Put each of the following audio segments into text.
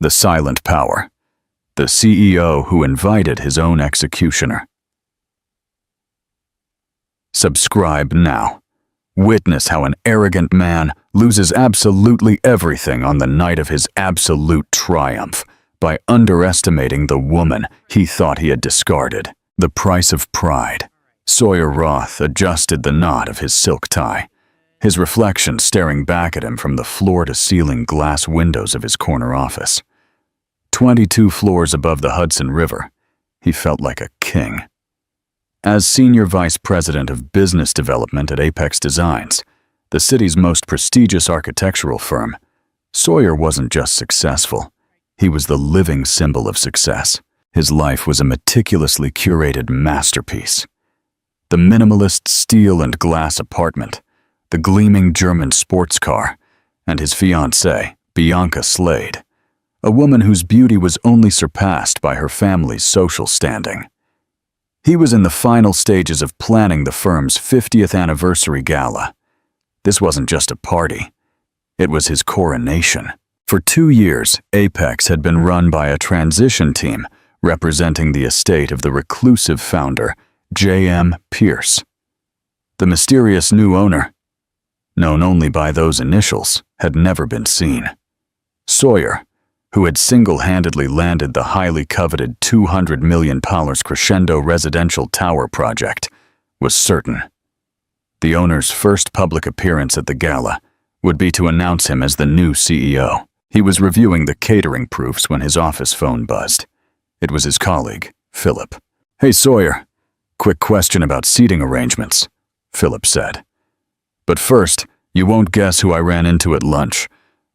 The silent power. The CEO who invited his own executioner. Subscribe now. Witness how an arrogant man loses absolutely everything on the night of his absolute triumph by underestimating the woman he thought he had discarded. The price of pride. Sawyer Roth adjusted the knot of his silk tie, his reflection staring back at him from the floor-to-ceiling glass windows of his corner office. 22 floors above the Hudson River, he felt like a king. As Senior Vice President of Business Development at Apex Designs, the city's most prestigious architectural firm, Sawyer wasn't just successful, he was the living symbol of success. His life was a meticulously curated masterpiece. The minimalist steel and glass apartment, the gleaming German sports car, and his fiancée, Bianca Slade, a woman whose beauty was only surpassed by her family's social standing. He was in the final stages of planning the firm's 50th anniversary gala. This wasn't just a party. It was his coronation. For 2 years, Apex had been run by a transition team representing the estate of the reclusive founder, J.M. Pierce. The mysterious new owner, known only by those initials, had never been seen. Sawyer, who had single-handedly landed the highly coveted $200 million Crescendo residential tower project, was certain. The owner's first public appearance at the gala would be to announce him as the new CEO. He was reviewing the catering proofs when his office phone buzzed. It was his colleague, Philip. "Hey, Sawyer. Quick question about seating arrangements," Philip said. "But first, you won't guess who I ran into at lunch.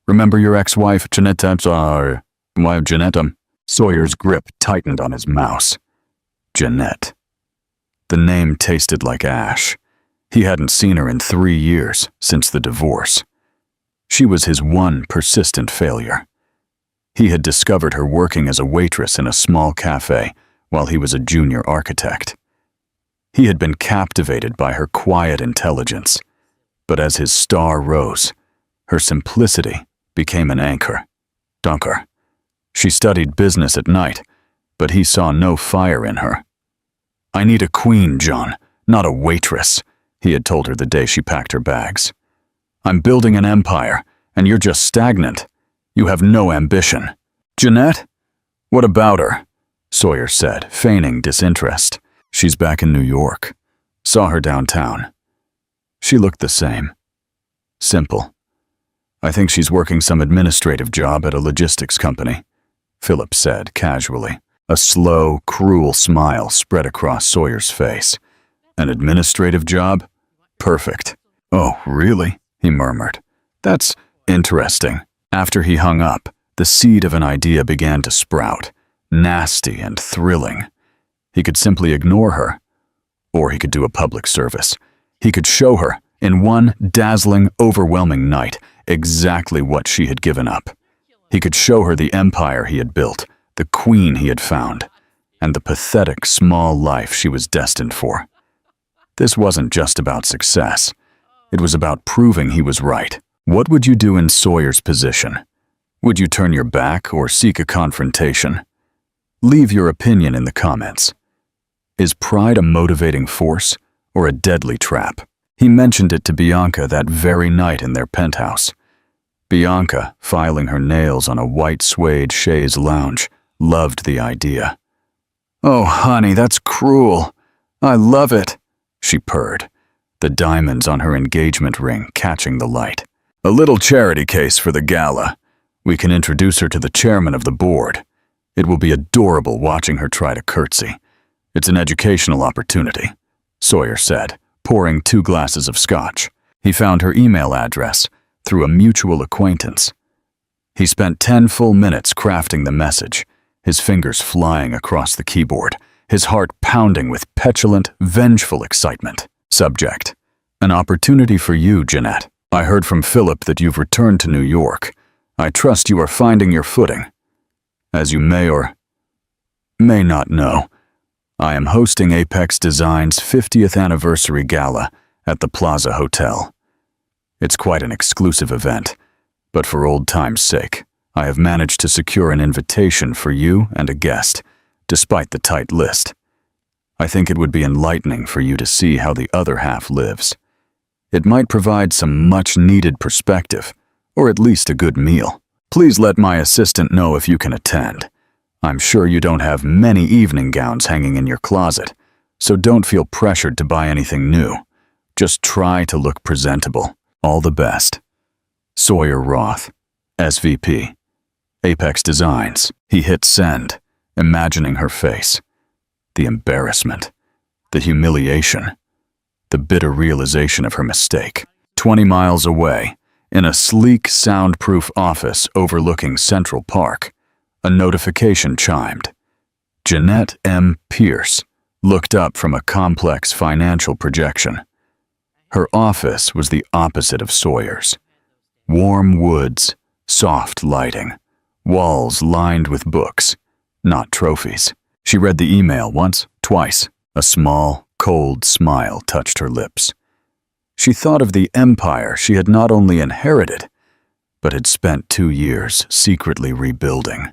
Remember your ex-wife, Jeanette? Sawyer's grip tightened on his mouse. Jeanette. The name tasted like ash. He hadn't seen her in 3 years, since the divorce. She was his one persistent failure. He had discovered her working as a waitress in a small cafe while he was a junior architect. He had been captivated by her quiet intelligence, but as his star rose, her simplicity became an anchor. Dunker. She studied business at night, but he saw no fire in her. "I need a queen, John, not a waitress," he had told her the day she packed her bags. "I'm building an empire, and you're just stagnant. You have no ambition." "Jeanette? What about her?" Sawyer said, feigning disinterest. "She's back in New York. Saw her downtown. She looked the same. Simple. I think she's working some administrative job at a logistics company," Philip said casually. A slow, cruel smile spread across Sawyer's face. "An administrative job? Perfect." "Oh, really?" he murmured. "That's interesting." After he hung up, the seed of an idea began to sprout, nasty and thrilling. He could simply ignore her, or he could do a public service. He could show her, in one dazzling, overwhelming night, exactly what she had given up. He could show her the empire he had built, the queen he had found, and the pathetic small life she was destined for. This wasn't just about success. It was about proving he was right. What would you do in Sawyer's position? Would you turn your back or seek a confrontation? Leave your opinion in the comments. Is pride a motivating force or a deadly trap? He mentioned it to Bianca that very night in their penthouse. Bianca, filing her nails on a white suede chaise lounge, loved the idea. "Oh, honey, that's cruel. I love it," she purred, the diamonds on her engagement ring catching the light. "A little charity case for the gala. We can introduce her to the chairman of the board. It will be adorable watching her try to curtsy. It's an educational opportunity," Sawyer said, pouring 2 glasses of scotch. He found her email address through a mutual acquaintance. He spent 10 full minutes crafting the message, his fingers flying across the keyboard, his heart pounding with petulant, vengeful excitement. Subject: An opportunity for you, Jeanette. I heard from Philip that you've returned to New York. I trust you are finding your footing. As you may or may not know, I am hosting Apex Designs' 50th anniversary gala at the Plaza Hotel. It's quite an exclusive event, but for old time's sake, I have managed to secure an invitation for you and a guest, despite the tight list. I think it would be enlightening for you to see how the other half lives. It might provide some much-needed perspective, or at least a good meal. Please let my assistant know if you can attend. I'm sure you don't have many evening gowns hanging in your closet, so don't feel pressured to buy anything new. Just try to look presentable. All the best. Sawyer Roth, SVP. Apex Designs. He hit send, imagining her face. The embarrassment, the humiliation, the bitter realization of her mistake. 20 miles away, in a sleek, soundproof office overlooking Central Park, a notification chimed. Jeanette M. Pierce looked up from a complex financial projection. Her office was the opposite of Sawyer's. Warm woods, soft lighting, walls lined with books, not trophies. She read the email once, twice. A small, cold smile touched her lips. She thought of the empire she had not only inherited, but had spent 2 years secretly rebuilding.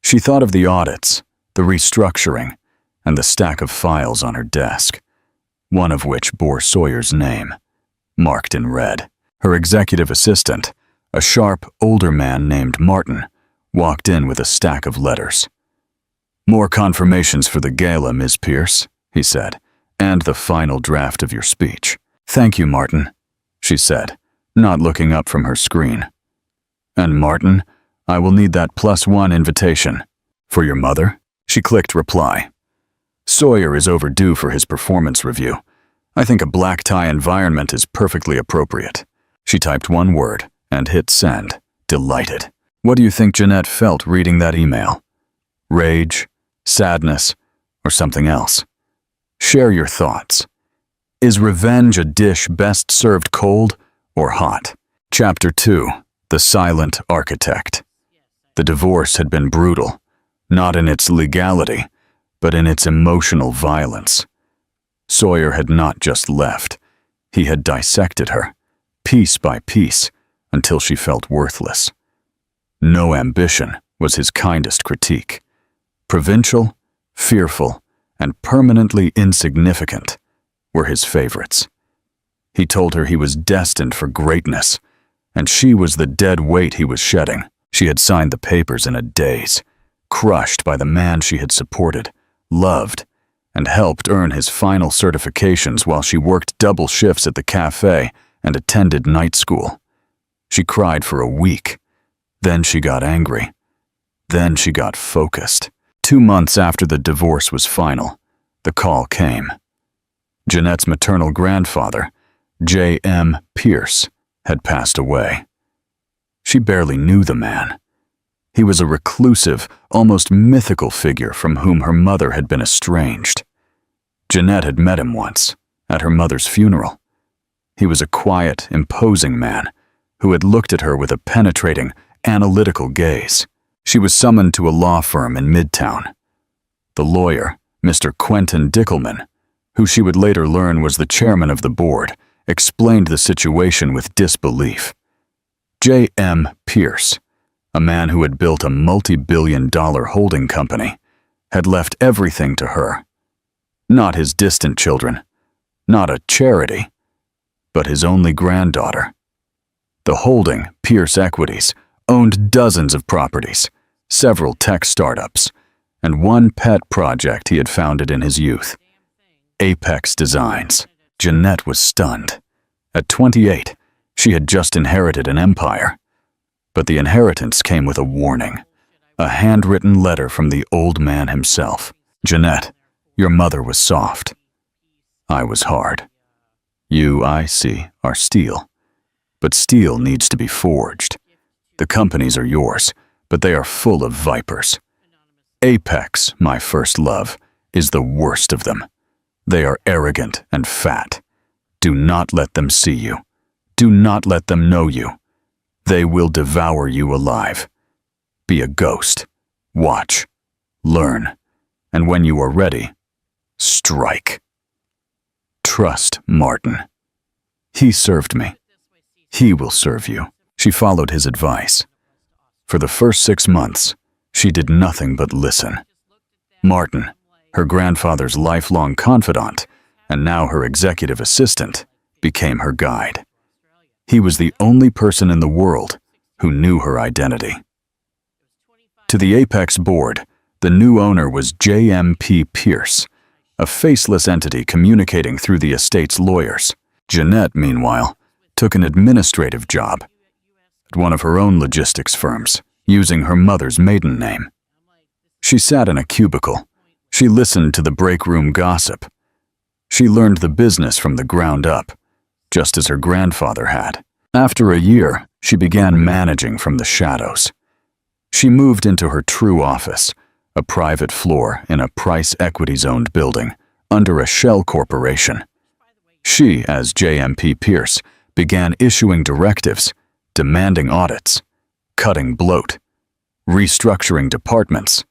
She thought of the audits, the restructuring, and the stack of files on her desk, one of which bore Sawyer's name, marked in red. Her executive assistant, a sharp, older man named Martin, walked in with a stack of letters. "More confirmations for the gala, Ms. Pierce," he said, "and the final draft of your speech." "Thank you, Martin," she said, not looking up from her screen. "And Martin, I will need that +1 invitation." "For your mother?" She clicked reply. "Sawyer is overdue for his performance review. I think a black tie environment is perfectly appropriate." She typed one word and hit send, delighted. What do you think Jeanette felt reading that email? Rage, sadness, or something else? Share your thoughts. Is revenge a dish best served cold or hot? Chapter 2. The Silent Architect. The divorce had been brutal, not in its legality, but in its emotional violence. Sawyer had not just left. He had dissected her, piece by piece, until she felt worthless. No ambition was his kindest critique. Provincial, fearful, and permanently insignificant were his favorites. He told her he was destined for greatness, and she was the dead weight he was shedding. She had signed the papers in a daze, crushed by the man she had supported, loved, and helped earn his final certifications while she worked double shifts at the cafe and attended night school. She cried for a week. Then she got angry. Then she got focused. 2 months after the divorce was final, the call came. Jeanette's maternal grandfather, J.M. Pierce, had passed away. She barely knew the man. He was a reclusive, almost mythical figure from whom her mother had been estranged. Jeanette had met him once, at her mother's funeral. He was a quiet, imposing man who had looked at her with a penetrating, analytical gaze. She was summoned to a law firm in Midtown. The lawyer, Mr. Quentin Dickelman, who she would later learn was the chairman of the board, explained the situation with disbelief. J.M. Pierce, a man who had built a multi-billion-dollar holding company, had left everything to her. Not his distant children, not a charity, but his only granddaughter. The holding, Pierce Equities, owned dozens of properties, several tech startups, and one pet project he had founded in his youth. Apex Designs. Jeanette was stunned. At 28, she had just inherited an empire. But the inheritance came with a warning, a handwritten letter from the old man himself. "Jeanette, your mother was soft. I was hard. You, I see, are steel. But steel needs to be forged. The companies are yours, but they are full of vipers. Apex, my first love, is the worst of them. They are arrogant and fat. Do not let them see you. Do not let them know you. They will devour you alive. Be a ghost. Watch. Learn. And when you are ready, strike. Trust Martin. He served me. He will serve you." She followed his advice. For the first 6 months, she did nothing but listen. Martin, her grandfather's lifelong confidant, and now her executive assistant, became her guide. He was the only person in the world who knew her identity. To the Apex board, the new owner was J.M.P. Pierce, a faceless entity communicating through the estate's lawyers. Jeanette, meanwhile, took an administrative job at one of her own logistics firms, using her mother's maiden name. She sat in a cubicle. She listened to the break room gossip. She learned the business from the ground up, just as her grandfather had. After a year, she began managing from the shadows. She moved into her true office, a private floor in a Price Equities-owned building under a shell corporation. She, as J.M.P. Pierce, began issuing directives, demanding audits, cutting bloat, restructuring departments,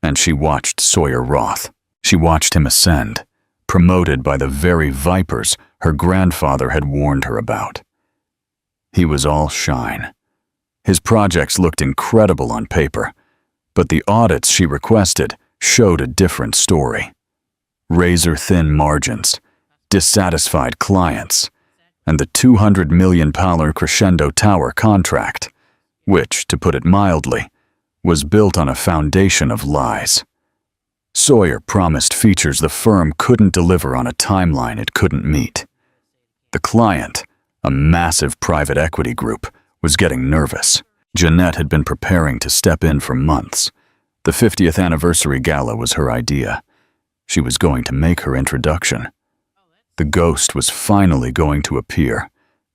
and she watched Sawyer Roth. She watched him ascend, promoted by the very vipers her grandfather had warned her about. He was all shine. His projects looked incredible on paper, but the audits she requested showed a different story. Razor-thin margins, dissatisfied clients, and the $200 million Crescendo Tower contract, which, to put it mildly, was built on a foundation of lies. Sawyer promised features the firm couldn't deliver on a timeline it couldn't meet. The client, a massive private equity group, was getting nervous. Jeanette had been preparing to step in for months. The 50th anniversary gala was her idea. She was going to make her introduction. The ghost was finally going to appear,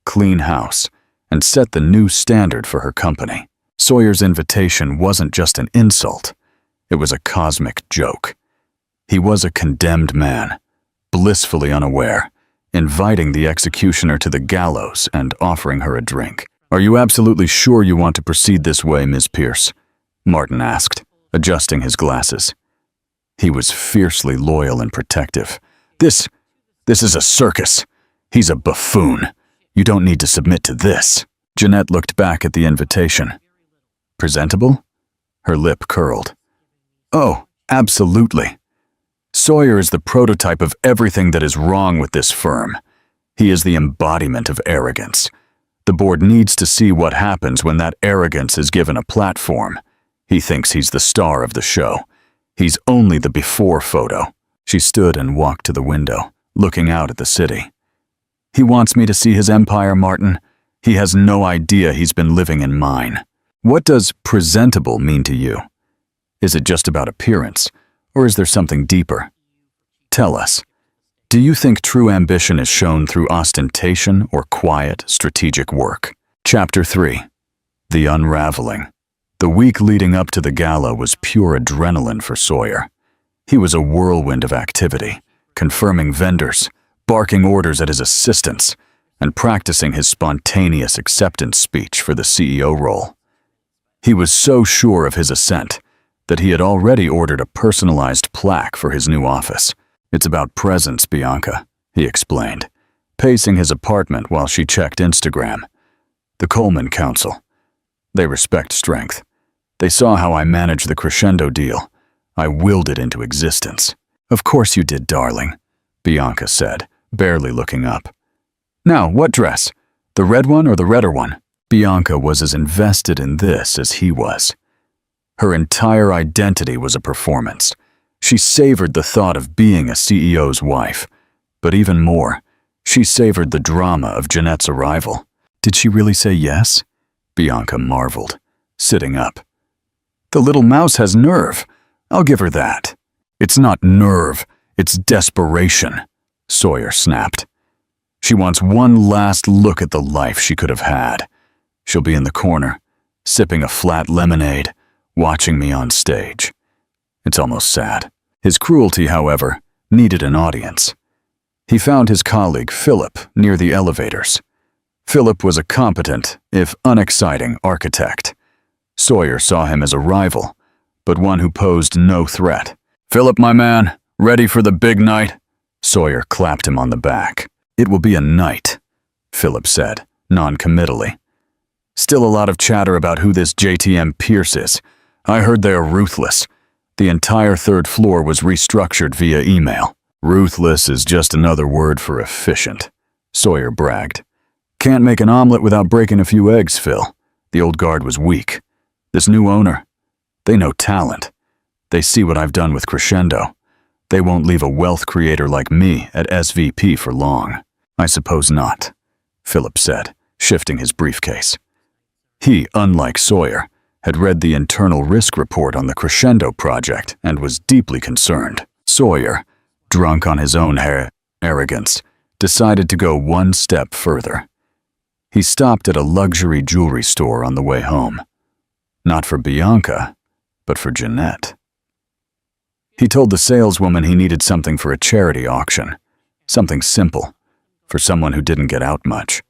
clean house, and set the new standard for her company. Sawyer's invitation wasn't just an insult. It was a cosmic joke. He was a condemned man, blissfully unaware, inviting the executioner to the gallows and offering her a drink. "Are you absolutely sure you want to proceed this way, Miss Pierce?" Martin asked, adjusting his glasses. He was fiercely loyal and protective. This is a circus. He's a buffoon. You don't need to submit to this." Jeanette looked back at the invitation. Presentable? Her lip curled. "Oh, absolutely. Sawyer is the prototype of everything that is wrong with this firm. He is the embodiment of arrogance. The board needs to see what happens when that arrogance is given a platform. He thinks he's the star of the show. He's only the before photo." She stood and walked to the window, looking out at the city. "He wants me to see his empire, Martin. He has no idea he's been living in mine." "What does presentable mean to you? Is it just about appearance, or is there something deeper? Tell us. Do you think true ambition is shown through ostentation or quiet, strategic work?" Chapter 3. The Unraveling. The week leading up to the gala was pure adrenaline for Sawyer. He was a whirlwind of activity, confirming vendors, barking orders at his assistants, and practicing his spontaneous acceptance speech for the CEO role. He was so sure of his ascent that he had already ordered a personalized plaque for his new office. "It's about presence, Bianca," he explained, pacing his apartment while she checked Instagram. "The Coleman Council. They respect strength. They saw how I managed the Crescendo deal. I willed it into existence." "Of course you did, darling," Bianca said, barely looking up. "Now, what dress? The red one or the redder one?" Bianca was as invested in this as he was. Her entire identity was a performance. She savored the thought of being a CEO's wife, but even more, she savored the drama of Jeanette's arrival. "Did she really say yes?" Bianca marveled, sitting up. "The little mouse has nerve. I'll give her that." "It's not nerve, it's desperation," Sawyer snapped. "She wants one last look at the life she could have had. She'll be in the corner, sipping a flat lemonade, watching me on stage. It's almost sad." His cruelty, however, needed an audience. He found his colleague, Philip, near the elevators. Philip was a competent, if unexciting, architect. Sawyer saw him as a rival, but one who posed no threat. "Philip, my man, ready for the big night?" Sawyer clapped him on the back. "It will be a night," Philip said, non-committally. Still a lot of chatter about who this JTM Pierce is. I heard they are ruthless. The entire third floor was restructured via email. Ruthless is just another word for efficient, Sawyer bragged. Can't make an omelet without breaking a few eggs, Phil. The old guard was weak. This new owner, they know talent. They see what I've done with Crescendo. They won't leave a wealth creator like me at SVP for long. I suppose not, Philip said, shifting his briefcase. He, unlike Sawyer, had read the internal risk report on the Crescendo project and was deeply concerned. Sawyer, drunk on his own arrogance, decided to go one step further. He stopped at a luxury jewelry store on the way home. Not for Bianca, but for Jeanette. He told the saleswoman he needed something for a charity auction, something simple, for someone who didn't get out much.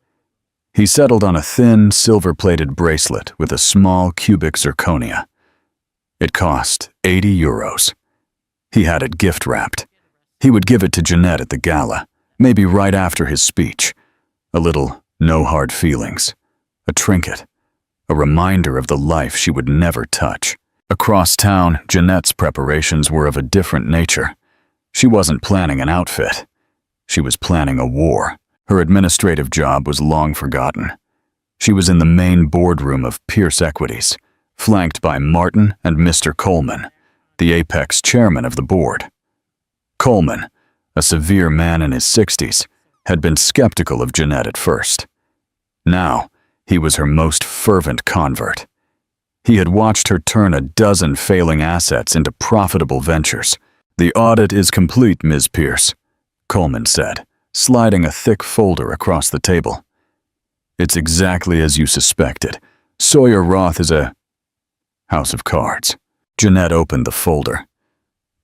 He settled on a thin, silver-plated bracelet with a small cubic zirconia. It cost 80 euros. He had it gift-wrapped. He would give it to Jeanette at the gala, maybe right after his speech. A little no hard feelings, a trinket, a reminder of the life she would never touch. Across town, Jeanette's preparations were of a different nature. She wasn't planning an outfit. She was planning a war. Her administrative job was long forgotten. She was in the main boardroom of Pierce Equities, flanked by Martin and Mr. Coleman, the apex chairman of the board. Coleman, a severe man in his 60s, had been skeptical of Jeanette at first. Now, he was her most fervent convert. He had watched her turn a dozen failing assets into profitable ventures. "The audit is complete, Ms. Pierce," Coleman said, sliding a thick folder across the table. "It's exactly as you suspected. Sawyer Roth is a house of cards." Jeanette opened the folder.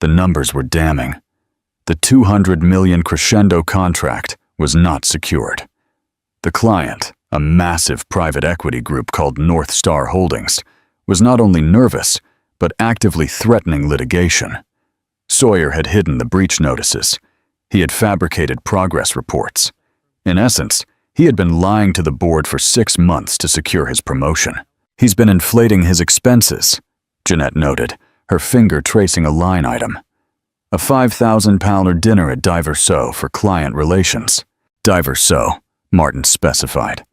The numbers were damning. The 200 million Crescendo contract was not secured. The client, a massive private equity group called North Star Holdings, was not only nervous, but actively threatening litigation. Sawyer had hidden the breach notices. He had fabricated progress reports. In essence, he had been lying to the board for 6 months to secure his promotion. "He's been inflating his expenses," Jeanette noted, her finger tracing a line item. "A £5,000 dinner at Diverso for client relations." Diverso, Martin specified.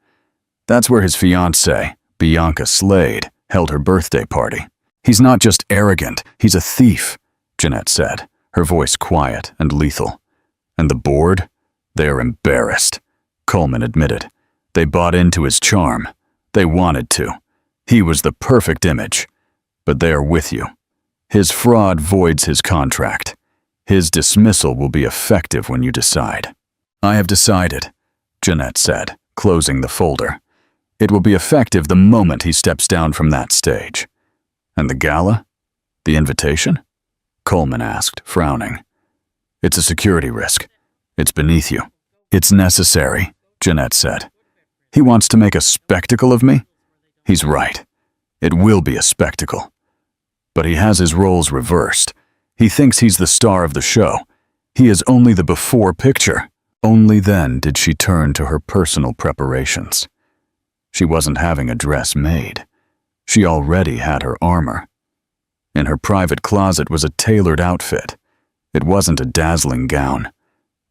That's where his fiancée, Bianca Slade, held her birthday party. "He's not just arrogant, he's a thief," Jeanette said, her voice quiet and lethal. "And the board? They are embarrassed," Coleman admitted. "They bought into his charm. They wanted to. He was the perfect image. But they are with you. His fraud voids his contract. His dismissal will be effective when you decide." "I have decided," Jeanette said, closing the folder. "It will be effective the moment he steps down from that stage." "And the gala? The invitation?" Coleman asked, frowning. "It's a security risk. It's beneath you." "It's necessary," Jeanette said. "He wants to make a spectacle of me?" "He's right. It will be a spectacle. But he has his roles reversed. He thinks he's the star of the show. He is only the before picture." Only then did she turn to her personal preparations. She wasn't having a dress made. She already had her armor. In her private closet was a tailored outfit. It wasn't a dazzling gown.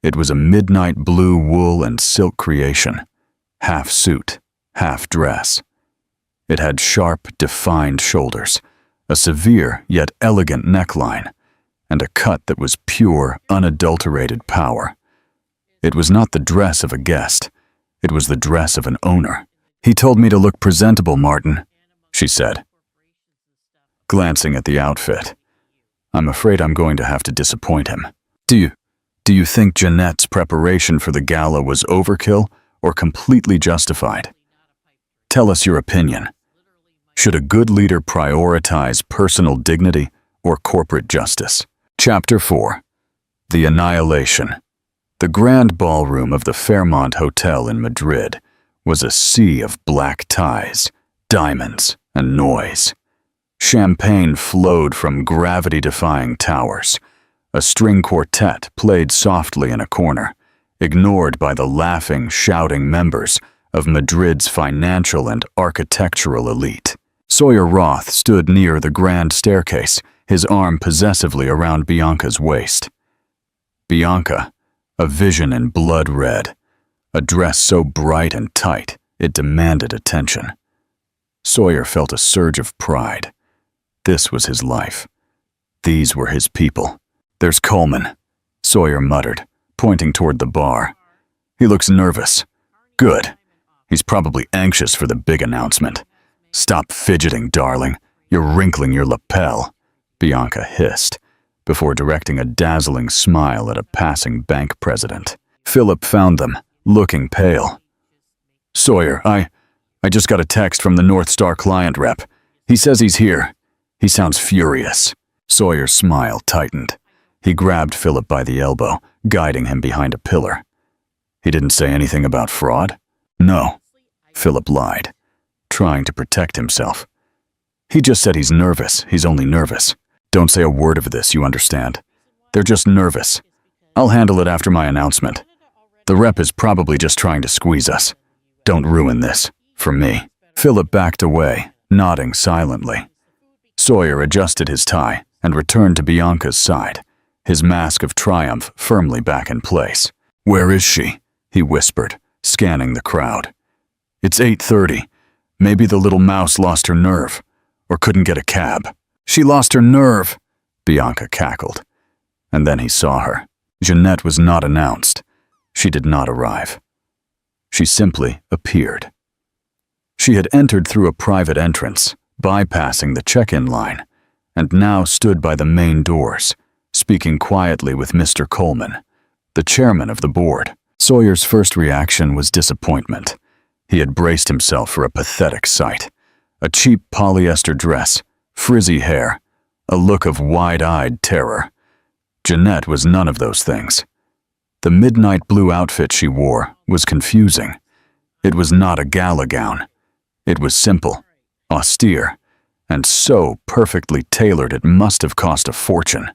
It was a midnight blue wool and silk creation, half suit, half dress. It had sharp, defined shoulders, a severe yet elegant neckline, and a cut that was pure, unadulterated power. It was not the dress of a guest. It was the dress of an owner. "He told me to look presentable, Martin," she said, glancing at the outfit. "I'm afraid I'm going to have to disappoint him." Do you think Jeanette's preparation for the gala was overkill or completely justified? Tell us your opinion. Should a good leader prioritize personal dignity or corporate justice? Chapter 4. The Annihilation. The grand ballroom of the Fairmont Hotel in Madrid was a sea of black ties, diamonds, and noise. Champagne flowed from gravity-defying towers. A string quartet played softly in a corner, ignored by the laughing, shouting members of Madrid's financial and architectural elite. Sawyer Roth stood near the grand staircase, his arm possessively around Bianca's waist. Bianca, a vision in blood red, a dress so bright and tight it demanded attention. Sawyer felt a surge of pride. This was his life. These were his people. "There's Coleman," Sawyer muttered, pointing toward the bar. "He looks nervous. Good. He's probably anxious for the big announcement." "Stop fidgeting, darling. You're wrinkling your lapel," Bianca hissed, before directing a dazzling smile at a passing bank president. Philip found them, looking pale. "Sawyer, I just got a text from the North Star client rep. He says he's here. He sounds furious." Sawyer's smile tightened. He grabbed Philip by the elbow, guiding him behind a pillar. "He didn't say anything about fraud?" "No," Philip lied, trying to protect himself. "He just said he's nervous. He's only nervous. Don't say a word of this, you understand? They're just nervous. I'll handle it after my announcement. The rep is probably just trying to squeeze us. Don't ruin this, for me." Philip backed away, nodding silently. Sawyer adjusted his tie and returned to Bianca's side, his mask of triumph firmly back in place. "Where is she?" he whispered, scanning the crowd. "It's 8:30. Maybe the little mouse lost her nerve, or couldn't get a cab." "She lost her nerve," Bianca cackled. And then he saw her. Jeanette was not announced. She did not arrive. She simply appeared. She had entered through a private entrance, bypassing the check-in line, and now stood by the main doors, speaking quietly with Mr. Coleman, the chairman of the board. Sawyer's first reaction was disappointment. He had braced himself for a pathetic sight. A cheap polyester dress, frizzy hair, a look of wide-eyed terror. Jeanette was none of those things. The midnight blue outfit she wore was confusing. It was not a gala gown. It was simple, austere, and so perfectly tailored it must have cost a fortune.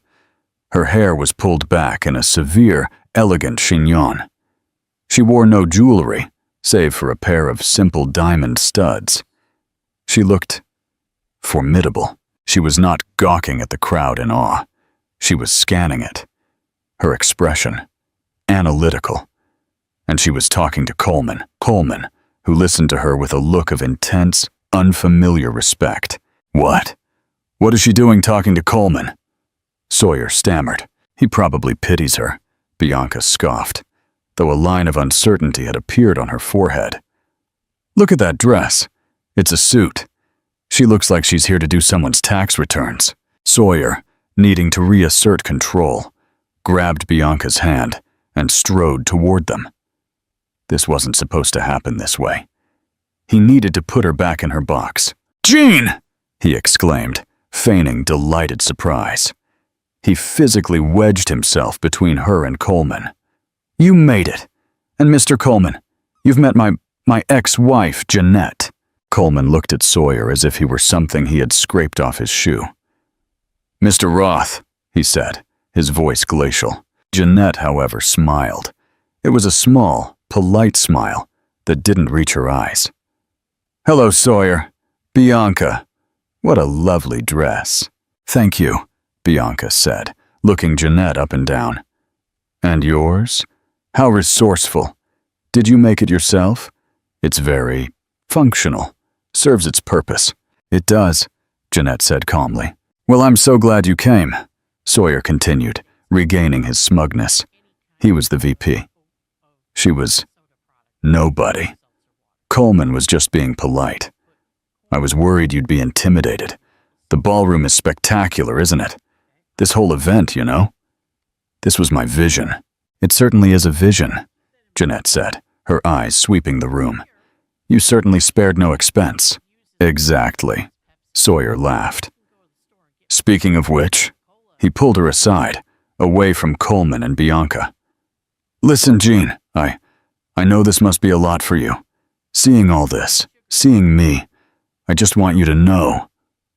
Her hair was pulled back in a severe, elegant chignon. She wore no jewelry, save for a pair of simple diamond studs. She looked formidable. She was not gawking at the crowd in awe. She was scanning it. Her expression, analytical. And she was talking to Coleman, who listened to her with a look of intense, unfamiliar respect. "What? What is she doing talking to Coleman?" Sawyer stammered. "He probably pities her," Bianca scoffed, though a line of uncertainty had appeared on her forehead. "Look at that dress. It's a suit. She looks like she's here to do someone's tax returns." Sawyer, needing to reassert control, grabbed Bianca's hand and strode toward them. This wasn't supposed to happen this way. He needed to put her back in her box. "Jean!" he exclaimed, feigning delighted surprise. He physically wedged himself between her and Coleman. "You made it. And Mr. Coleman, you've met my ex-wife, Jeanette." Coleman looked at Sawyer as if he were something he had scraped off his shoe. "Mr. Roth," he said, his voice glacial. Jeanette, however, smiled. It was a small, polite smile that didn't reach her eyes. "Hello, Sawyer. Bianca. What a lovely dress." "Thank you," Bianca said, looking Jeanette up and down. "And yours? How resourceful. Did you make it yourself? It's very functional. Serves its purpose." "It does," Jeanette said calmly. "Well, I'm so glad you came," Sawyer continued, regaining his smugness. He was the VP. She was nobody. Coleman was just being polite. "I was worried you'd be intimidated. The ballroom is spectacular, isn't it? This whole event, you know? This was my vision." "It certainly is a vision," Jeanette said, her eyes sweeping the room. "You certainly spared no expense." "Exactly," Sawyer laughed. "Speaking of which," he pulled her aside, away from Coleman and Bianca. "Listen, Jean, I know this must be a lot for you. Seeing all this, seeing me, I just want you to know."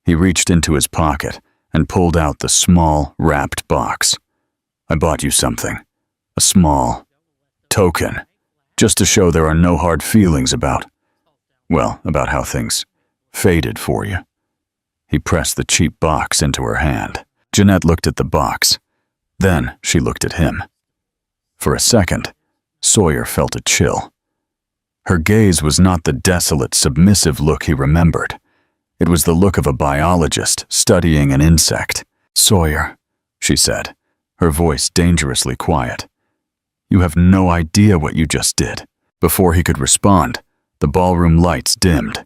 He reached into his pocket and pulled out the small, wrapped box. "I bought you something. A small token, just to show there are no hard feelings about how things faded for you. He pressed the cheap box into her hand. Jeanette looked at the box. Then she looked at him. For a second, Sawyer felt a chill. Her gaze was not the desolate, submissive look he remembered. It was the look of a biologist studying an insect. "Sawyer," she said, her voice dangerously quiet. "You have no idea what you just did." Before he could respond, the ballroom lights dimmed.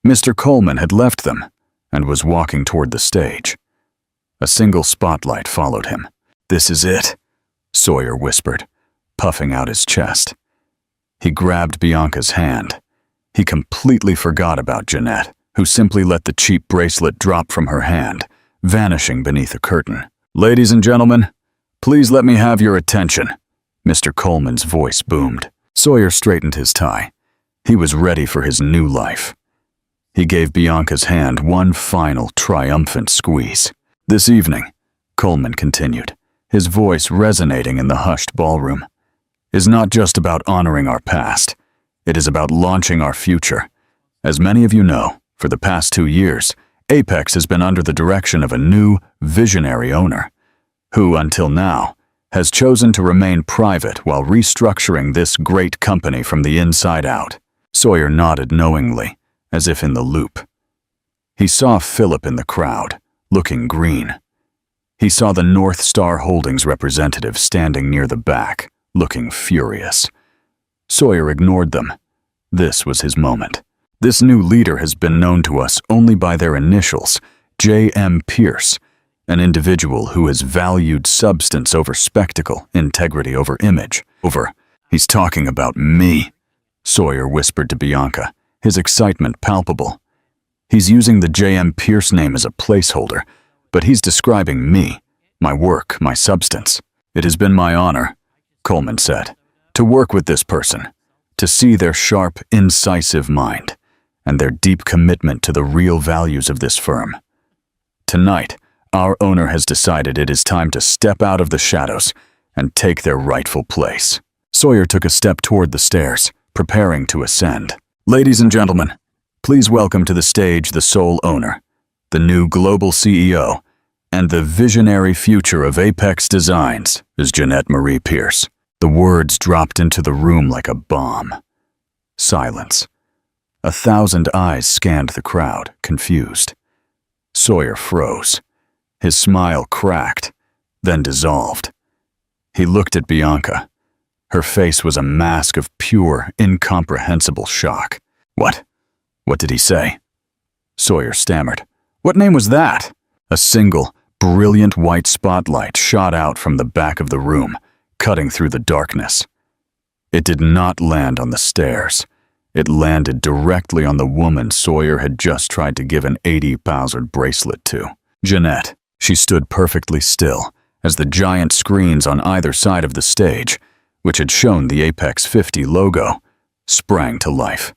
Mr. Coleman had left them and was walking toward the stage. A single spotlight followed him. "This is it," Sawyer whispered, puffing out his chest. He grabbed Bianca's hand. He completely forgot about Jeanette, who simply let the cheap bracelet drop from her hand, vanishing beneath a curtain. "Ladies and gentlemen, please let me have your attention," Mr. Coleman's voice boomed. Sawyer straightened his tie. He was ready for his new life. He gave Bianca's hand one final, triumphant squeeze. "This evening," Coleman continued, his voice resonating in the hushed ballroom, "is not just about honoring our past. It is about launching our future. As many of you know, for the past 2 years, Apex has been under the direction of a new, visionary owner, who, until now, has chosen to remain private while restructuring this great company from the inside out." Sawyer nodded knowingly, as if in the loop. He saw Philip in the crowd, looking green. He saw the North Star Holdings representative standing near the back, looking furious. Sawyer ignored them. This was his moment. This new leader has been known to us only by their initials, J.M. Pierce, an individual who has valued substance over spectacle, integrity over image. He's talking about me, Sawyer whispered to Bianca, his excitement palpable. He's using the J.M. Pierce name as a placeholder, but he's describing me, my work, my substance. "It has been my honor," Coleman said, "to work with this person, to see their sharp, incisive mind, and their deep commitment to the real values of this firm. Tonight, our owner has decided it is time to step out of the shadows and take their rightful place." Sawyer took a step toward the stairs, preparing to ascend. "Ladies and gentlemen, please welcome to the stage the sole owner, the new global CEO, and the visionary future of Apex Designs is Jeanette Marie Pierce." The words dropped into the room like a bomb. Silence. 1,000 eyes scanned the crowd, confused. Sawyer froze. His smile cracked, then dissolved. He looked at Bianca. Her face was a mask of pure, incomprehensible shock. "What? What did he say?" Sawyer stammered. "What name was that?" A single, brilliant white spotlight shot out from the back of the room, cutting through the darkness. It did not land on the stairs. It landed directly on the woman Sawyer had just tried to give an 80,000 bracelet to. Jeanette. She stood perfectly still as the giant screens on either side of the stage, which had shown the Apex 50 logo, sprang to life.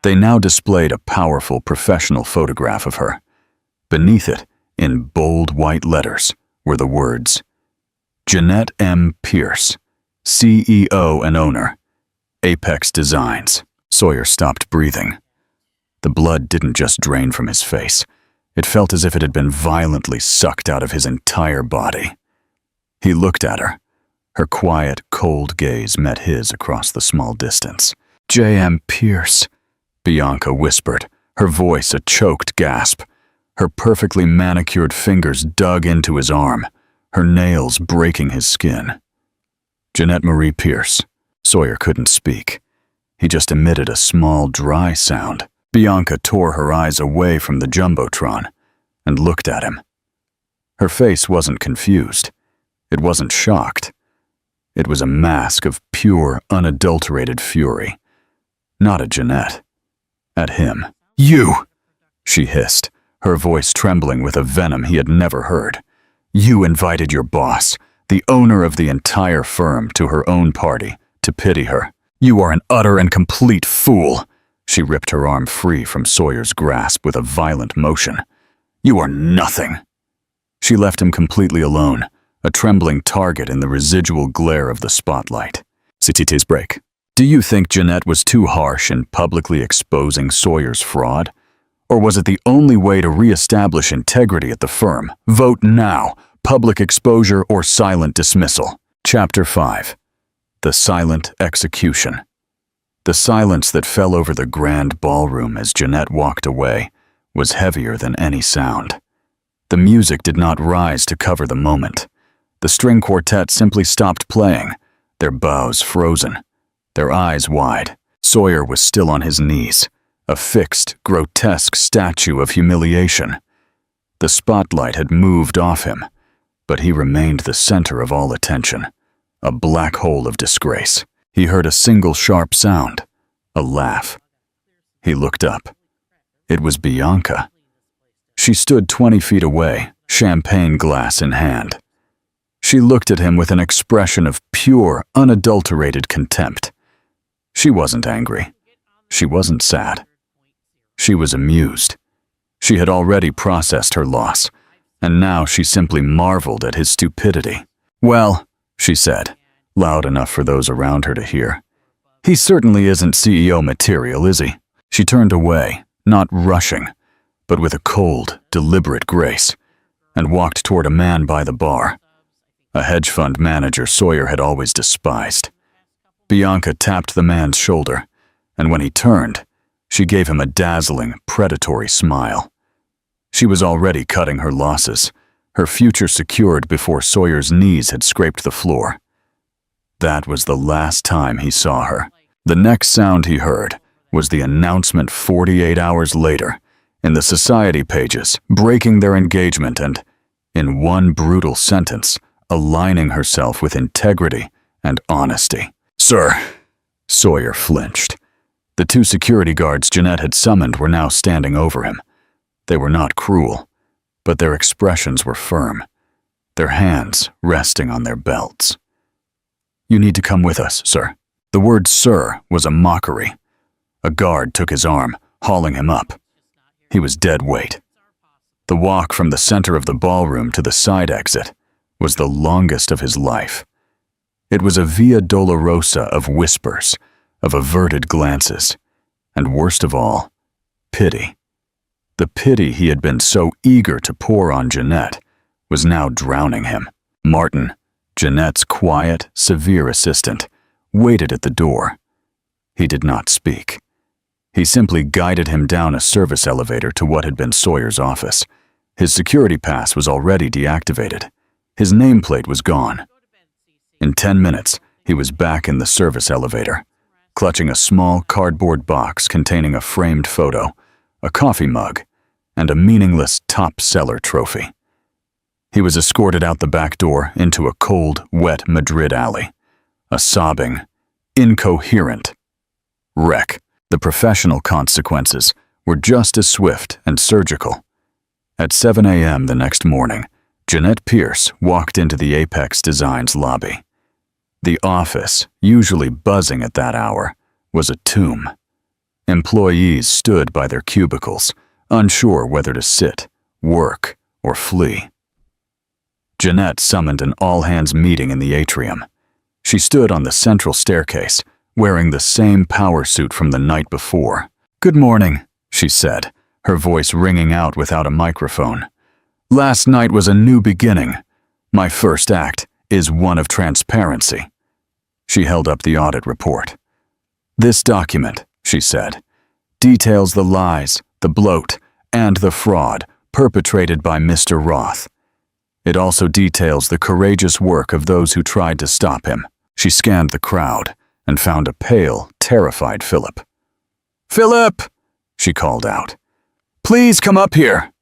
They now displayed a powerful professional photograph of her. Beneath it, in bold white letters, were the words, "Jeanette M. Pierce, CEO and owner, Apex Designs." Sawyer stopped breathing. The blood didn't just drain from his face. It felt as if it had been violently sucked out of his entire body. He looked at her. Her quiet, cold gaze met his across the small distance. "J.M. Pierce," Bianca whispered, her voice a choked gasp. Her perfectly manicured fingers dug into his arm, her nails breaking his skin. "Jeanette Marie Pierce." Sawyer couldn't speak. He just emitted a small, dry sound. Bianca tore her eyes away from the jumbotron and looked at him. Her face wasn't confused. It wasn't shocked. It was a mask of pure, unadulterated fury. Not at Jeanette. At him. "You!" she hissed, her voice trembling with a venom he had never heard. "You invited your boss, the owner of the entire firm, to her own party, to pity her. You are an utter and complete fool." She ripped her arm free from Sawyer's grasp with a violent motion. "You are nothing." She left him completely alone, a trembling target in the residual glare of the spotlight. City's break. Do you think Jeanette was too harsh in publicly exposing Sawyer's fraud? Or was it the only way to re-establish integrity at the firm? Vote now. Public exposure or silent dismissal. Chapter 5. The Silent Execution. The silence that fell over the grand ballroom as Jeanette walked away was heavier than any sound. The music did not rise to cover the moment. The string quartet simply stopped playing, their bows frozen, their eyes wide. Sawyer was still on his knees, a fixed, grotesque statue of humiliation. The spotlight had moved off him, but he remained the center of all attention, a black hole of disgrace. He heard a single sharp sound, a laugh. He looked up. It was Bianca. She stood 20 feet away, champagne glass in hand. She looked at him with an expression of pure, unadulterated contempt. She wasn't angry. She wasn't sad. She was amused. She had already processed her loss, and now she simply marveled at his stupidity. "Well," she said, loud enough for those around her to hear, "he certainly isn't CEO material, is he?" She turned away, not rushing, but with a cold, deliberate grace, and walked toward a man by the bar, a hedge fund manager Sawyer had always despised. Bianca tapped the man's shoulder, and when he turned, she gave him a dazzling, predatory smile. She was already cutting her losses, her future secured before Sawyer's knees had scraped the floor. That was the last time he saw her. The next sound he heard was the announcement 48 hours later, in the society pages, breaking their engagement and, in one brutal sentence, aligning herself with integrity and honesty. "Sir," Sawyer flinched. The 2 security guards Jeanette had summoned were now standing over him. They were not cruel, but their expressions were firm, their hands resting on their belts. "You need to come with us, sir." The word "sir" was a mockery. A guard took his arm, hauling him up. He was dead weight. The walk from the center of the ballroom to the side exit was the longest of his life. It was a via dolorosa of whispers, of averted glances, and worst of all, pity. The pity he had been so eager to pour on Jeanette was now drowning him. Martin, Jeanette's quiet, severe assistant, waited at the door. He did not speak. He simply guided him down a service elevator to what had been Sawyer's office. His security pass was already deactivated. His nameplate was gone. In 10 minutes, he was back in the service elevator, clutching a small cardboard box containing a framed photo, a coffee mug, and a meaningless top seller trophy. He was escorted out the back door into a cold, wet Madrid alley, a sobbing, incoherent wreck. The professional consequences were just as swift and surgical. At 7 a.m. the next morning, Jeanette Pierce walked into the Apex Designs lobby. The office, usually buzzing at that hour, was a tomb. Employees stood by their cubicles, unsure whether to sit, work, or flee. Jeanette summoned an all-hands meeting in the atrium. She stood on the central staircase, wearing the same power suit from the night before. "Good morning," she said, her voice ringing out without a microphone. "Last night was a new beginning. My first act is one of transparency." She held up the audit report. "This document," she said, "details the lies, the bloat, and the fraud perpetrated by Mr. Roth. It also details the courageous work of those who tried to stop him." She scanned the crowd and found a pale, terrified Philip. "Philip!" she called out. "Please come up here."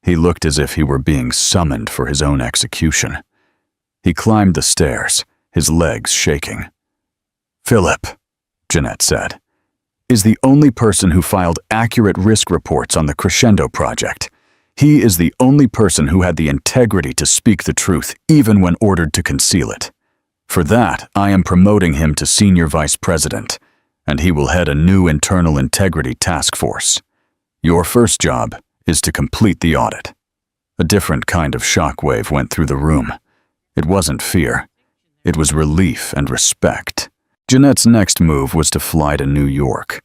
He looked as if he were being summoned for his own execution. He climbed the stairs, his legs shaking. "Philip," Jeanette said, "is the only person who filed accurate risk reports on the Crescendo project. He is the only person who had the integrity to speak the truth, even when ordered to conceal it. For that, I am promoting him to Senior Vice President, and he will head a new internal integrity task force. Your first job is to complete the audit." A different kind of shockwave went through the room. It wasn't fear. It was relief and respect. Jeanette's next move was to fly to New York.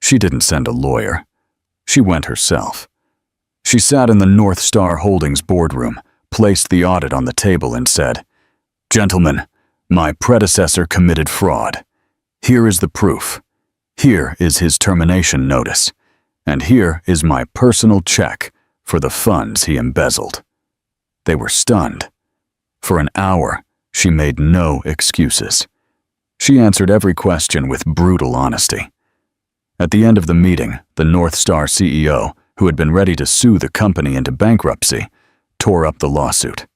She didn't send a lawyer. She went herself. She sat in the North Star Holdings boardroom, placed the audit on the table and said, "Gentlemen, my predecessor committed fraud. Here is the proof. Here is his termination notice. And here is my personal check for the funds he embezzled." They were stunned. For an hour, she made no excuses. She answered every question with brutal honesty. At the end of the meeting, the North Star CEO, who had been ready to sue the company into bankruptcy, tore up the lawsuit.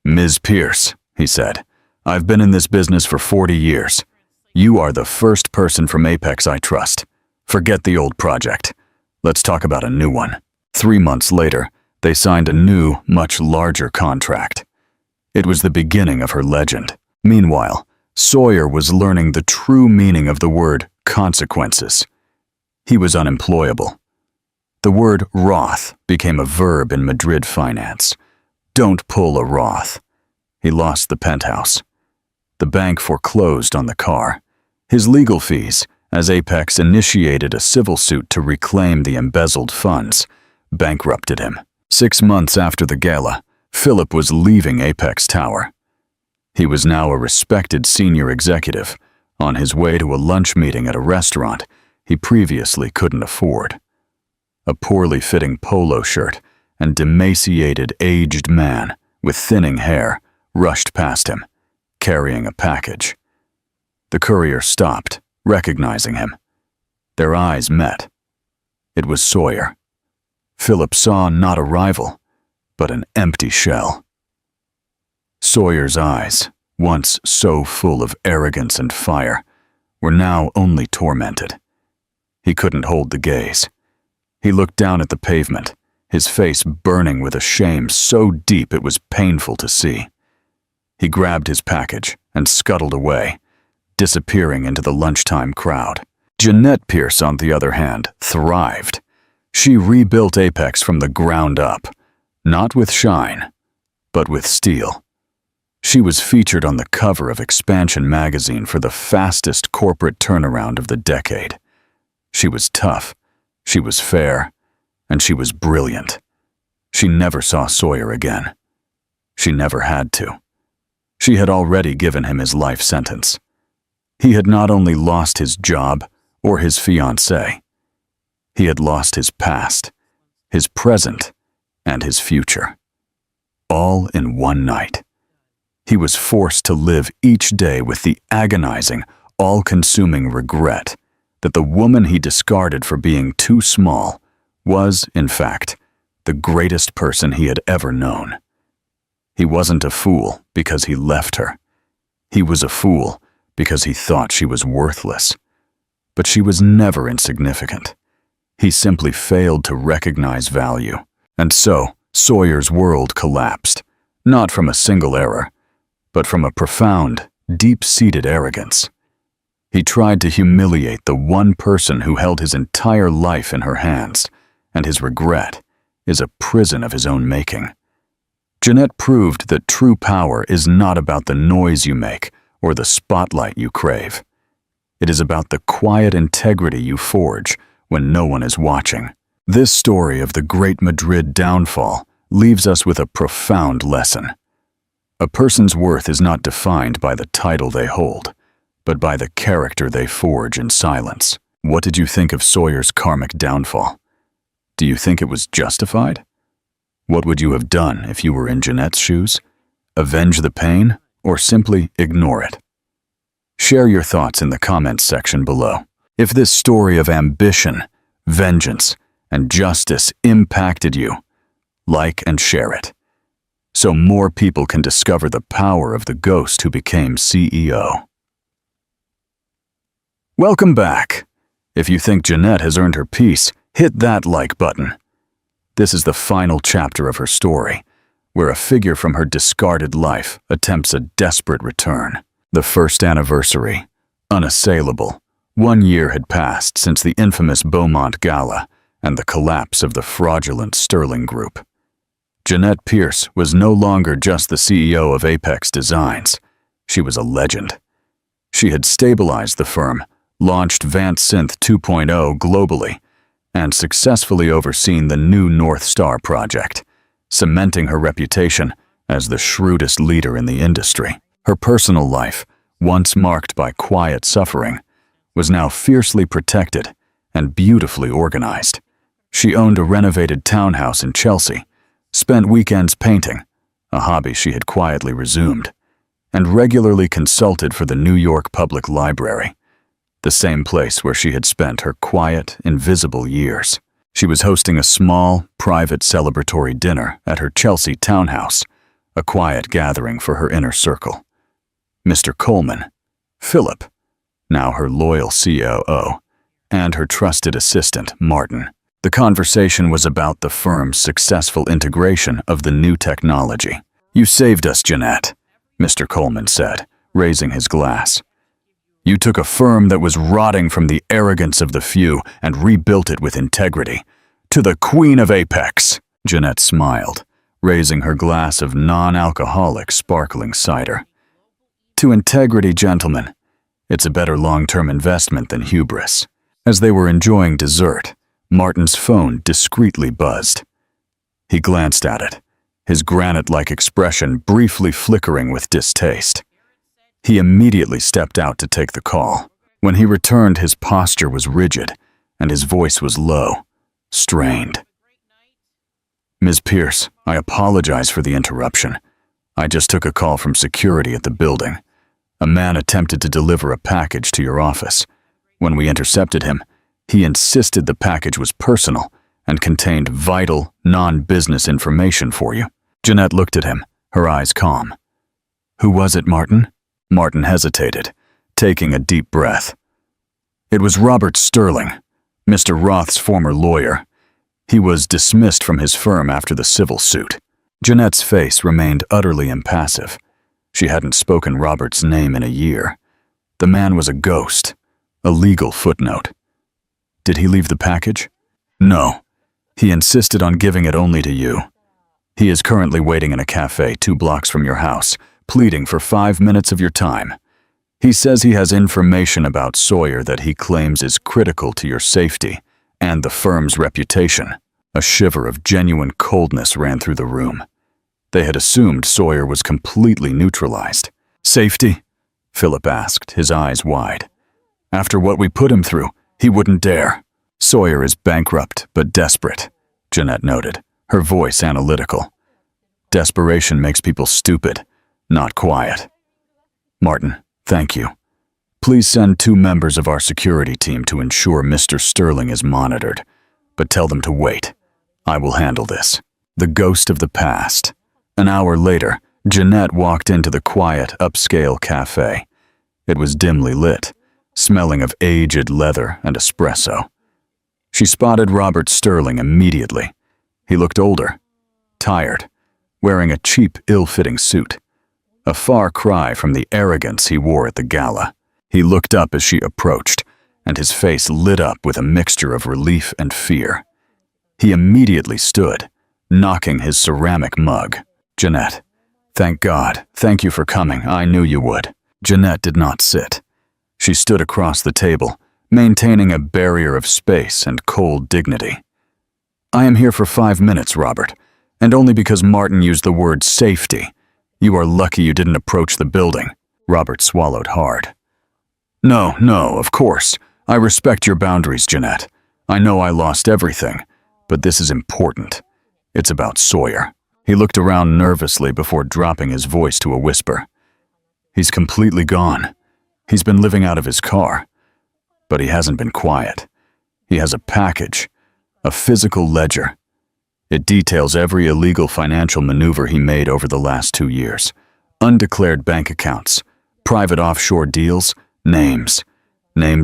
"Ms. Pierce," he said, "I've been in this business for 40 years. You are the first person from Apex I trust. Forget the old project. Let's talk about a new one." 3 months later, they signed a new, much larger contract. It was the beginning of her legend. Meanwhile, Sawyer was learning the true meaning of the word consequences. He was unemployable. The word Roth became a verb in Madrid finance. Don't pull a Roth. He lost the penthouse. The bank foreclosed on the car. His legal fees, as Apex initiated a civil suit to reclaim the embezzled funds, bankrupted him. 6 months after the gala, Philip was leaving Apex Tower. He was now a respected senior executive, on his way to a lunch meeting at a restaurant he previously couldn't afford. A poorly fitting polo shirt and emaciated, aged man with thinning hair rushed past him, carrying a package. The courier stopped, recognizing him. Their eyes met. It was Sawyer. Philip saw not a rival, but an empty shell. Sawyer's eyes, once so full of arrogance and fire, were now only tormented. He couldn't hold the gaze. He looked down at the pavement, his face burning with a shame so deep it was painful to see. He grabbed his package and scuttled away, disappearing into the lunchtime crowd. Jeanette Pierce, on the other hand, thrived. She rebuilt Apex from the ground up, not with shine, but with steel. She was featured on the cover of Expansion magazine for the fastest corporate turnaround of the decade. She was tough, she was fair, and she was brilliant. She never saw Sawyer again. She never had to. She had already given him his life sentence. He had not only lost his job or his fiancée, he had lost his past, his present, and his future. All in one night. He was forced to live each day with the agonizing, all-consuming regret that the woman he discarded for being too small was, in fact, the greatest person he had ever known. He wasn't a fool because he left her. He was a fool because he thought she was worthless. But she was never insignificant. He simply failed to recognize value. And so, Sawyer's world collapsed, not from a single error, but from a profound, deep-seated arrogance. He tried to humiliate the one person who held his entire life in her hands, and his regret is a prison of his own making. Jeanette proved that true power is not about the noise you make or the spotlight you crave. It is about the quiet integrity you forge when no one is watching. This story of the Great Madrid downfall leaves us with a profound lesson. A person's worth is not defined by the title they hold, but by the character they forge in silence. What did you think of Sawyer's karmic downfall? Do you think it was justified? What would you have done if you were in Jeanette's shoes? Avenge the pain, or simply ignore it? Share your thoughts in the comments section below. If this story of ambition, vengeance, and justice impacted you, like and share it, so more people can discover the power of the ghost who became CEO. Welcome back. If you think Jeanette has earned her peace, hit that like button. This is the final chapter of her story, where a figure from her discarded life attempts a desperate return. The first anniversary, unassailable. 1 year had passed since the infamous Beaumont Gala and the collapse of the fraudulent Sterling Group. Jeanette Pierce was no longer just the CEO of Apex Designs. She was a legend. She had stabilized the firm, launched VantSynth 2.0 globally, and successfully overseen the new North Star project, cementing her reputation as the shrewdest leader in the industry. Her personal life, once marked by quiet suffering, was now fiercely protected and beautifully organized. She owned a renovated townhouse in Chelsea, spent weekends painting, a hobby she had quietly resumed, and regularly consulted for the New York Public Library, the same place where she had spent her quiet, invisible years. She was hosting a small, private celebratory dinner at her Chelsea townhouse, a quiet gathering for her inner circle. Mr. Coleman, Philip, now her loyal COO, and her trusted assistant, Martin. The conversation was about the firm's successful integration of the new technology. "You saved us, Jeanette," Mr. Coleman said, raising his glass. "You took a firm that was rotting from the arrogance of the few and rebuilt it with integrity. To the Queen of Apex." Jeanette smiled, raising her glass of non-alcoholic sparkling cider. "To integrity, gentlemen. It's a better long-term investment than hubris." As they were enjoying dessert, Martin's phone discreetly buzzed. He glanced at it, his granite-like expression briefly flickering with distaste. He immediately stepped out to take the call. When he returned, his posture was rigid, and his voice was low, strained. "Ms. Pierce, I apologize for the interruption. I just took a call from security at the building. A man attempted to deliver a package to your office. When we intercepted him, he insisted the package was personal and contained vital, non-business information for you." Jeanette looked at him, her eyes calm. "Who was it, Martin?" Martin hesitated, taking a deep breath. "It was Robert Sterling, Mr. Roth's former lawyer. He was dismissed from his firm after the civil suit." Jeanette's face remained utterly impassive. She hadn't spoken Robert's name in a year. The man was a ghost, a legal footnote. "Did he leave the package?" "No. He insisted on giving it only to you. He is currently waiting in a cafe 2 blocks from your house, pleading for 5 minutes of your time. He says he has information about Sawyer that he claims is critical to your safety and the firm's reputation." A shiver of genuine coldness ran through the room. They had assumed Sawyer was completely neutralized. "Safety?" Philip asked, his eyes wide. "After what we put him through, he wouldn't dare." "Sawyer is bankrupt but desperate," Jeanette noted, her voice analytical. "Desperation makes people stupid, not quiet." "Martin, thank you. Please send 2 members of our security team to ensure Mr. Sterling is monitored, but tell them to wait. I will handle this." The ghost of the past. An hour later, Jeanette walked into the quiet, upscale cafe. It was dimly lit, smelling of aged leather and espresso. She spotted Robert Sterling immediately. He looked older, tired, wearing a cheap, ill-fitting suit, a far cry from the arrogance he wore at the gala. He looked up as she approached, and his face lit up with a mixture of relief and fear. He immediately stood, knocking his ceramic mug. "Jeanette, thank God, thank you for coming, I knew you would." Jeanette did not sit. She stood across the table, maintaining a barrier of space and cold dignity. "I am here for 5 minutes, Robert, and only because Martin used the word safety. You are lucky you didn't approach the building." Robert swallowed hard. No, of course. I respect your boundaries, Jeanette. I know I lost everything, but this is important. It's about Sawyer." He looked around nervously before dropping his voice to a whisper. "He's completely gone. He's been living out of his car. But he hasn't been quiet. He has a package, a physical ledger. It details every illegal financial maneuver he made over the last 2 years. Undeclared bank accounts, private offshore deals, names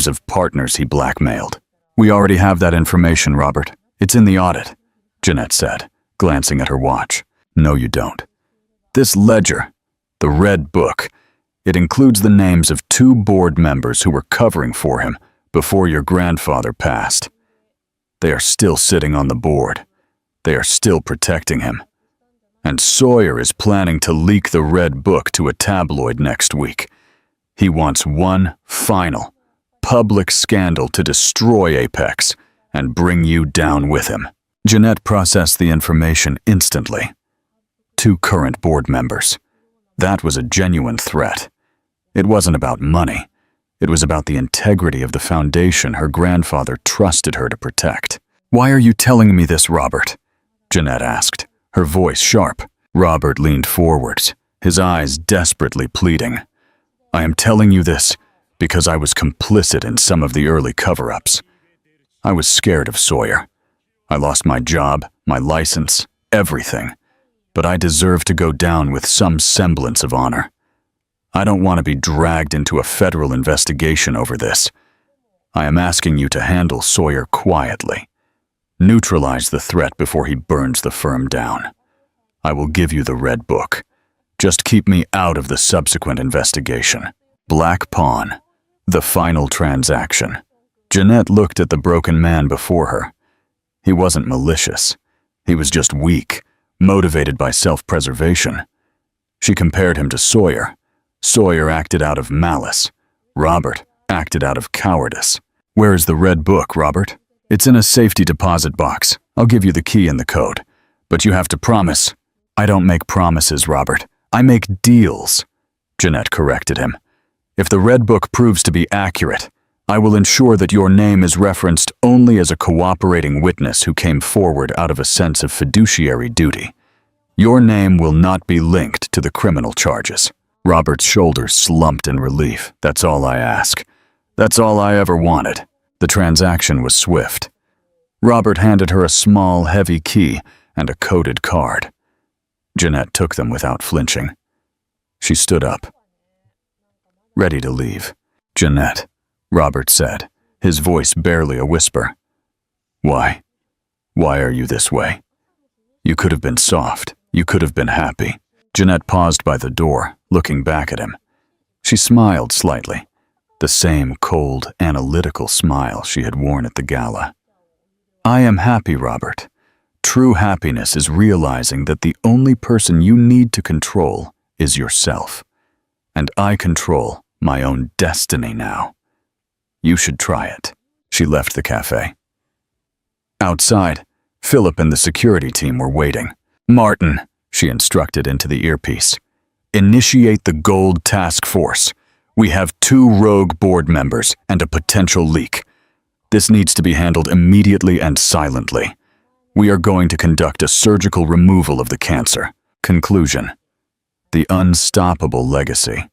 of partners he blackmailed." "We already have that information, Robert. It's in the audit," Jeanette said, glancing at her watch. "No, you don't. This ledger, the Red Book, it includes the names of 2 board members who were covering for him before your grandfather passed. They are still sitting on the board. They are still protecting him. And Sawyer is planning to leak the Red Book to a tabloid next week. He wants one final, public scandal to destroy Apex and bring you down with him. Jeanette processed the information instantly. 2 current board members. That was a genuine threat. It wasn't about money. It was about the integrity of the foundation her grandfather trusted her to protect. "Why are you telling me this, Robert?" Jeanette asked, her voice sharp. Robert leaned forwards, his eyes desperately pleading. "I am telling you this because I was complicit in some of the early cover-ups. I was scared of Sawyer. I lost my job, my license, everything. But I deserve to go down with some semblance of honor. I don't want to be dragged into a federal investigation over this. I am asking you to handle Sawyer quietly. Neutralize the threat before he burns the firm down. I will give you the Red Book. Just keep me out of the subsequent investigation." Black Pawn. The final transaction. Jeanette looked at the broken man before her. He wasn't malicious. He was just weak, motivated by self-preservation. She compared him to Sawyer. Sawyer acted out of malice. Robert acted out of cowardice. "Where is the Red Book, Robert?" "It's in a safety deposit box. I'll give you the key and the code. But you have to promise." "I don't make promises, Robert. I make deals," Jeanette corrected him. "If the Red Book proves to be accurate, I will ensure that your name is referenced only as a cooperating witness who came forward out of a sense of fiduciary duty. Your name will not be linked to the criminal charges." Robert's shoulders slumped in relief. "That's all I ask. That's all I ever wanted." The transaction was swift. Robert handed her a small, heavy key and a coded card. Jeanette took them without flinching. She stood up, ready to leave. "Jeanette," Robert said, his voice barely a whisper. "Why? Why are you this way? You could have been soft. You could have been happy." Jeanette paused by the door, looking back at him. She smiled slightly, the same cold, analytical smile she had worn at the gala. "I am happy, Robert. True happiness is realizing that the only person you need to control is yourself. And I control my own destiny now. You should try it." She left the cafe. Outside, Philip and the security team were waiting. "Martin," she instructed into the earpiece, "initiate the Gold Task Force. We have 2 rogue board members and a potential leak. This needs to be handled immediately and silently. We are going to conduct a surgical removal of the cancer." Conclusion. The unstoppable legacy.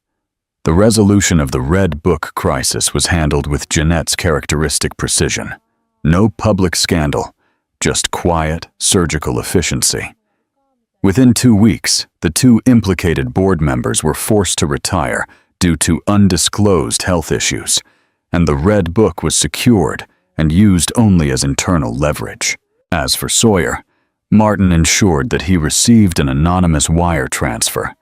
The resolution of the Red Book crisis was handled with Jeanette's characteristic precision. No public scandal, just quiet, surgical efficiency. Within 2 weeks, the 2 implicated board members were forced to retire due to undisclosed health issues, and the Red Book was secured and used only as internal leverage. As for Sawyer, Martin ensured that he received an anonymous wire transfer,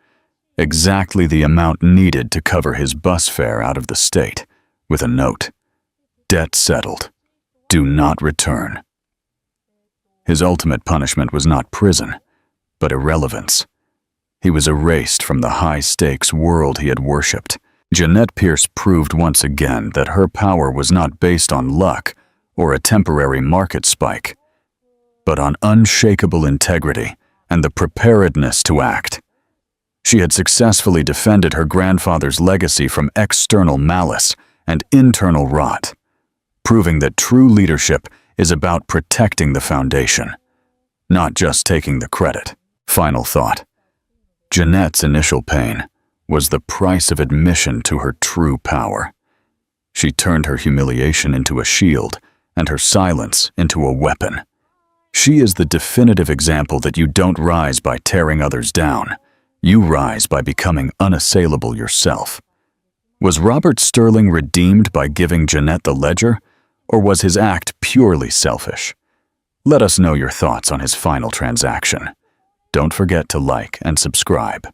exactly the amount needed to cover his bus fare out of the state, with a note, "Debt settled. Do not return." His ultimate punishment was not prison, but irrelevance. He was erased from the high-stakes world he had worshipped. Jeanette Pierce proved once again that her power was not based on luck or a temporary market spike, but on unshakable integrity and the preparedness to act. She had successfully defended her grandfather's legacy from external malice and internal rot, proving that true leadership is about protecting the foundation, not just taking the credit. Final thought. Jeanette's initial pain was the price of admission to her true power. She turned her humiliation into a shield and her silence into a weapon. She is the definitive example that you don't rise by tearing others down. You rise by becoming unassailable yourself. Was Robert Sterling redeemed by giving Jeanette the ledger, or was his act purely selfish? Let us know your thoughts on his final transaction. Don't forget to like and subscribe.